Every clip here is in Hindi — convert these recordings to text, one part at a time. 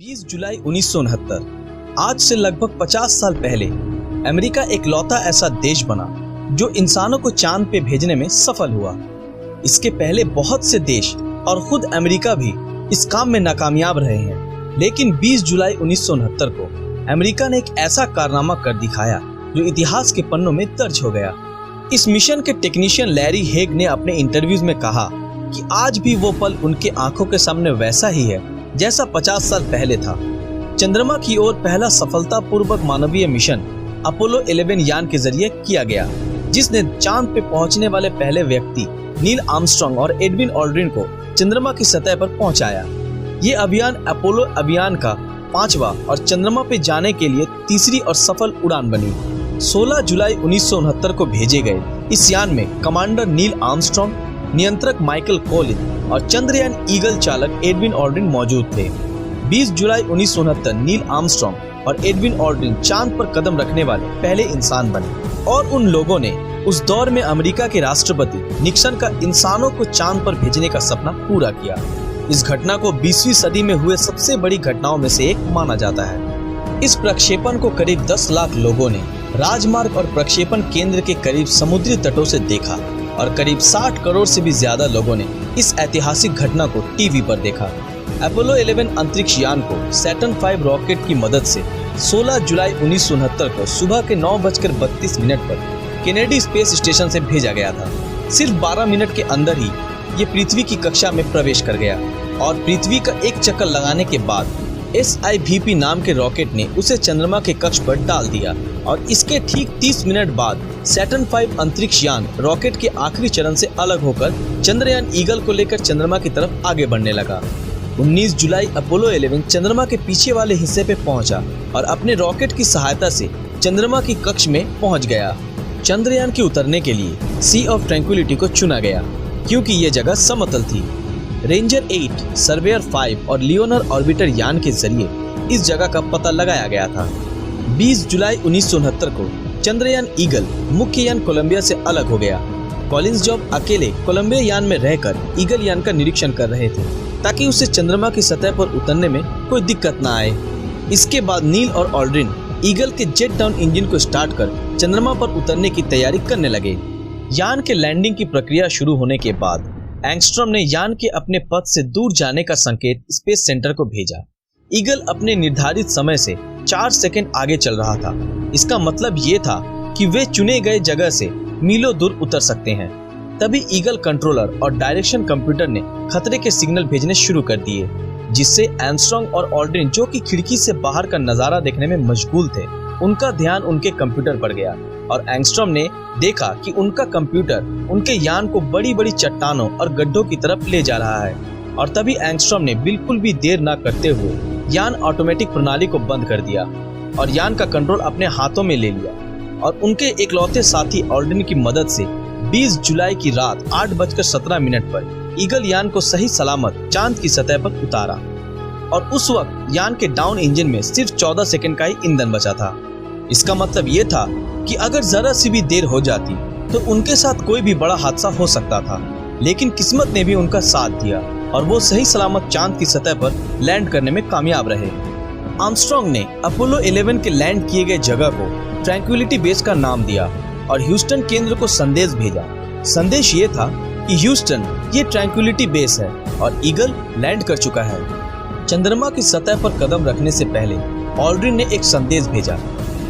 20 जुलाई 1969 आज से लगभग 50 साल पहले अमेरिका एकलौता ऐसा देश बना जो इंसानों को चांद पे भेजने में सफल हुआ। इसके पहले बहुत से देश और खुद अमेरिका भी इस काम में नाकामयाब रहे हैं, लेकिन 20 जुलाई 1969 को अमेरिका ने एक ऐसा कारनामा कर दिखाया जो इतिहास के पन्नों में दर्ज हो गया। इस मिशन के टेक्नीशियन लैरी हेग ने अपने इंटरव्यूज में कहा कि आज भी वो पल उनके आंखों के सामने वैसा ही है जैसा 50 साल पहले था। चंद्रमा की ओर पहला सफलतापूर्वक मानवीय मिशन अपोलो 11 यान के जरिए किया गया, जिसने चांद पे पहुंचने वाले पहले व्यक्ति नील आर्मस्ट्रांग और एडविन ऑल्ड्रिन को चंद्रमा की सतह पर पहुंचाया। ये अभियान अपोलो अभियान का 5वां और चंद्रमा पे जाने के लिए तीसरी और सफल उड़ान बनी। 16 जुलाई 1969 को भेजे गए इस यान में कमांडर नील आर्मस्ट्रांग, नियंत्रक माइकल कोलिन और चंद्रयान ईगल चालक एडविन ऑल्ड्रिन मौजूद थे। 20 जुलाई 1969 नील आर्मस्ट्रांग और एडविन ऑल्ड्रिन चांद पर कदम रखने वाले पहले इंसान बने और उन लोगों ने उस दौर में अमेरिका के राष्ट्रपति निक्सन का इंसानों को चांद पर भेजने का सपना पूरा किया। इस घटना को 20वीं सदी में हुए सबसे बड़ी घटनाओं में से एक माना जाता है। इस प्रक्षेपण को करीब 10 लाख लोगों ने राजमार्ग और प्रक्षेपण केंद्र के करीब समुद्री तटों से देखा और करीब 60 करोड़ से भी ज्यादा लोगों ने इस ऐतिहासिक घटना को टीवी पर देखा। अपोलो 11 अंतरिक्ष यान को सैटर्न 5 रॉकेट की मदद से 16 जुलाई 1969 को सुबह के 9:32 पर केनेडी स्पेस स्टेशन से भेजा गया था। सिर्फ 12 मिनट के अंदर ही ये पृथ्वी की कक्षा में प्रवेश कर गया और पृथ्वी का एक चक्कर लगाने के बाद SIVP नाम के रॉकेट ने उसे चंद्रमा के कक्ष पर डाल दिया और इसके ठीक 30 मिनट बाद सैटर्न 5 अंतरिक्ष यान रॉकेट के आखिरी चरण से अलग होकर चंद्रयान ईगल को लेकर चंद्रमा की तरफ आगे बढ़ने लगा। 19 जुलाई अपोलो 11 चंद्रमा के पीछे वाले हिस्से पे पहुंचा और अपने रॉकेट की सहायता से चंद्रमा की कक्ष में पहुंच गया। चंद्रयान के उतरने के लिए सी ऑफ ट्रैंक्विलिटी को चुना गया क्योंकि ये जगह समतल थी। रेंजर 8, सर्वेयर 5 और लियोनर ऑर्बिटर यान के जरिए इस जगह का पता लगाया गया था। 20 जुलाई 1969 को चंद्रयान ईगल मुख्य यान कोलंबिया से अलग हो गया। कॉलिंस जॉब अकेले कोलंबिया यान में रहकर ईगल यान का निरीक्षण कर रहे थे ताकि उसे चंद्रमा की सतह पर उतरने में कोई दिक्कत न आए। इसके बाद नील और ऑल्ड्रिन ईगल के जेट डाउन इंजन को स्टार्ट कर चंद्रमा पर उतरने की तैयारी करने लगे। यान के लैंडिंग की प्रक्रिया शुरू होने के बाद एंगस्ट्रॉम ने यान के अपने पथ से दूर जाने का संकेत स्पेस सेंटर को भेजा। ईगल अपने निर्धारित समय से 4 सेकंड आगे चल रहा था। इसका मतलब ये था कि वे चुने गए जगह से मीलों दूर उतर सकते हैं। तभी ईगल कंट्रोलर और डायरेक्शन कंप्यूटर ने खतरे के सिग्नल भेजने शुरू कर दिए, जिससे आर्मस्ट्रांग और ऑल्ड्रिन जो कि खिड़की से बाहर का नजारा देखने में मशगूल थे, उनका ध्यान उनके कंप्यूटर पर गया और एंगस्ट्रॉम ने देखा कि उनका कंप्यूटर उनके यान को बड़ी बड़ी चट्टानों और गड्ढों की तरफ ले जा रहा है। और तभी एंगस्ट्रॉम ने बिल्कुल भी देर न करते हुए यान ऑटोमेटिक प्रणाली को बंद कर दिया और यान का कंट्रोल अपने हाथों में ले लिया और उनके इकलौते साथी ऑल्ड्रिन की मदद से 20 जुलाई की रात 8:17 पर ईगल यान को सही सलामत चांद की सतह पर उतारा और उस वक्त यान के डाउन इंजन में सिर्फ 14 सेकंड का ही ईंधन बचा था। इसका मतलब ये था कि अगर जरा सी भी देर हो जाती तो उनके साथ कोई भी बड़ा हादसा हो सकता था, लेकिन किस्मत ने भी उनका साथ दिया और वो सही सलामत चांद की सतह पर लैंड करने में कामयाब रहे। आर्मस्ट्रांग ने अपोलो 11 के लैंड किए गए जगह को ट्रैंक्विलिटी बेस का नाम दिया और ह्यूस्टन केंद्र को संदेश भेजा। संदेश ये था कि ह्यूस्टन, ये ट्रैंक्विलिटी बेस है और ईगल लैंड कर चुका है। चंद्रमा की सतह पर कदम रखने से पहले ऑल्ड्रिन ने एक संदेश भेजा।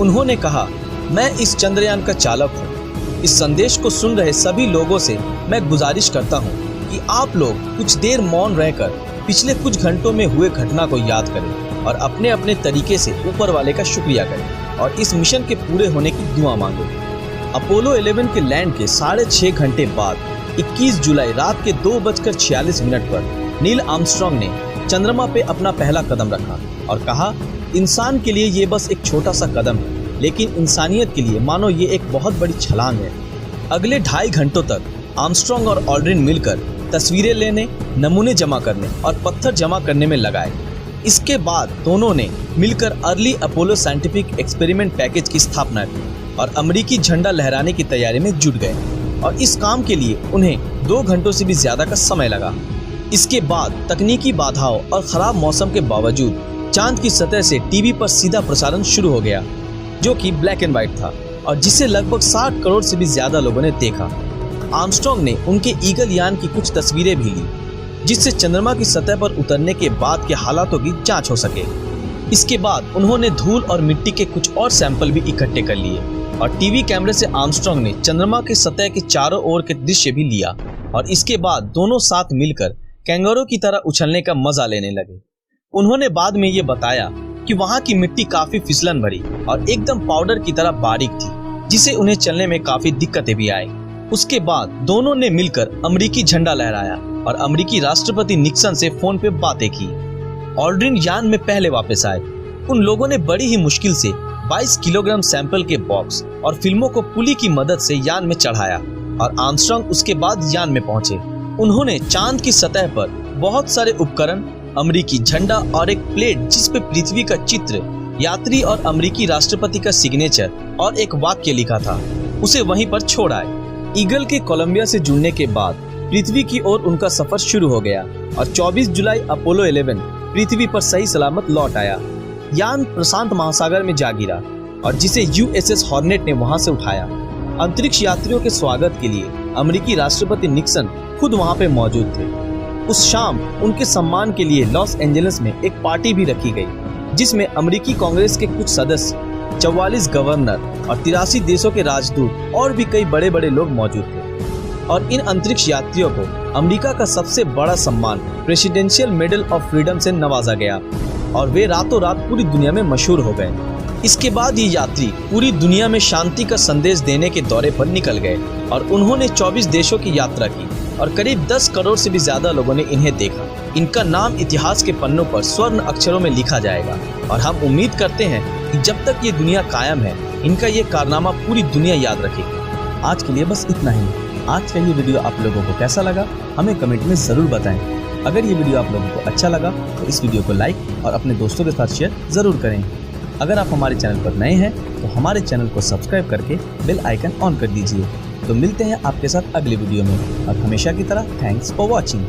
उन्होंने कहा, मैं इस चंद्रयान का चालक हूँ। इस संदेश को सुन रहे सभी लोगों से मैं गुजारिश करता हूँ कि आप लोग कुछ देर मौन रहकर पिछले कुछ घंटों में हुए घटना को याद करें और अपने अपने तरीके से ऊपर वाले का शुक्रिया करें और इस मिशन के पूरे होने की दुआ मांगें। अपोलो 11 के लैंड के 6.5 घंटे बाद 21 जुलाई रात के 2:46 पर नील आर्मस्ट्रांग ने चंद्रमा पे अपना पहला कदम रखा और कहा, इंसान के लिए ये बस एक छोटा सा कदम है, लेकिन इंसानियत के लिए मानो ये एक बहुत बड़ी छलांग है। अगले 2.5 घंटों तक आर्मस्ट्रांग और ऑल्ड्रिन मिलकर तस्वीरें लेने, नमूने जमा करने और पत्थर जमा करने में लगाए। इसके बाद दोनों ने मिलकर early Apollo scientific experiment package की स्थापना की और अमेरिकी झंडा लहराने की तैयारी में जुट गए और इस काम के लिए उन्हें 2 घंटों से भी ज्यादा का समय लगा। इसके बाद तकनीकी बाधाओं और खराब मौसम के बावजूद चांद की सतह से टीवी पर सीधा प्रसारण शुरू हो गया, जो कि ब्लैक एंड व्हाइट था और जिसे लगभग 60 करोड़ से भी ज्यादा लोगों ने देखा। आर्मस्ट्रॉन्ग ने उनके ईगल यान की कुछ तस्वीरें भी ली, जिससे चंद्रमा की सतह पर उतरने के बाद के हालातों की जांच हो सके। इसके बाद उन्होंने धूल और मिट्टी के कुछ और सैंपल भी इकट्ठे कर लिए और टीवी कैमरे से आर्मस्ट्रॉन्ग ने चंद्रमा की सतह के चारों ओर के दृश्य भी लिया और इसके बाद दोनों साथ मिलकर कैंगरू की तरह उछलने का मजा लेने लगे। उन्होंने बाद में ये बताया कि वहाँ की मिट्टी काफी फिसलन भरी और एकदम पाउडर की तरह बारीक थी, जिसे उन्हें चलने में काफी दिक्कतें भी आई। उसके बाद दोनों ने मिलकर अमेरिकी झंडा लहराया और अमेरिकी राष्ट्रपति निक्सन से फोन पे बातें की। ऑल्ड्रिन यान में पहले वापस आए। उन लोगों ने बड़ी ही मुश्किल से 22 किलोग्राम सैंपल के बॉक्स और फिल्मों को पुली की मदद से यान में चढ़ाया और आर्मस्ट्रॉन्ग उसके बाद यान में पहुंचे। उन्होंने चांद की सतह पर बहुत सारे उपकरण, अमेरिकी झंडा और एक प्लेट जिस पे पृथ्वी का चित्र, यात्री और अमेरिकी राष्ट्रपति का सिग्नेचर और एक वाक्य लिखा था, उसे वहीं पर छोड़ आए। ईगल के कोलंबिया से जुड़ने के बाद पृथ्वी की ओर उनका सफर शुरू हो गया और 24 जुलाई अपोलो 11 पृथ्वी पर सही सलामत लौट आया। यान प्रशांत महासागर में जा गिरा और जिसे USS हॉर्नेट ने वहां से उठाया। अंतरिक्ष यात्रियों के स्वागत के लिए अमेरिकी राष्ट्रपति निक्सन खुद वहां पे मौजूद थे। उस शाम उनके सम्मान के लिए लॉस एंजलिस में एक पार्टी भी रखी गई, जिसमें अमेरिकी कांग्रेस के कुछ सदस्य, 44 गवर्नर और 83 देशों के राजदूत और भी कई बड़े बड़े लोग मौजूद थे। और इन अंतरिक्ष यात्रियों को अमेरिका का सबसे बड़ा सम्मान प्रेसिडेंशियल मेडल ऑफ फ्रीडम से नवाजा गया और वे रातों रात पूरी दुनिया में मशहूर हो गए। इसके बाद ये यात्री पूरी दुनिया में शांति का संदेश देने के दौरे पर निकल गए और उन्होंने 24 देशों की यात्रा की और करीब 10 करोड़ से भी ज्यादा लोगों ने इन्हें देखा। इनका नाम इतिहास के पन्नों पर स्वर्ण अक्षरों में लिखा जाएगा और हम उम्मीद करते हैं कि जब तक ये दुनिया कायम है, इनका ये कारनामा पूरी दुनिया याद रखेगी। आज के लिए बस इतना ही। आज का ये वीडियो आप लोगों को कैसा लगा, हमें कमेंट में जरूर बताएं। अगर ये वीडियो आप लोगों को अच्छा लगा तो इस वीडियो को लाइक और अपने दोस्तों के साथ शेयर जरूर करें। अगर आप हमारे चैनल पर नए हैं तो हमारे चैनल को सब्सक्राइब करके बेल आइकन ऑन कर दीजिए। तो मिलते हैं आपके साथ अगले वीडियो में और हमेशा की तरह थैंक्स फॉर वॉचिंग।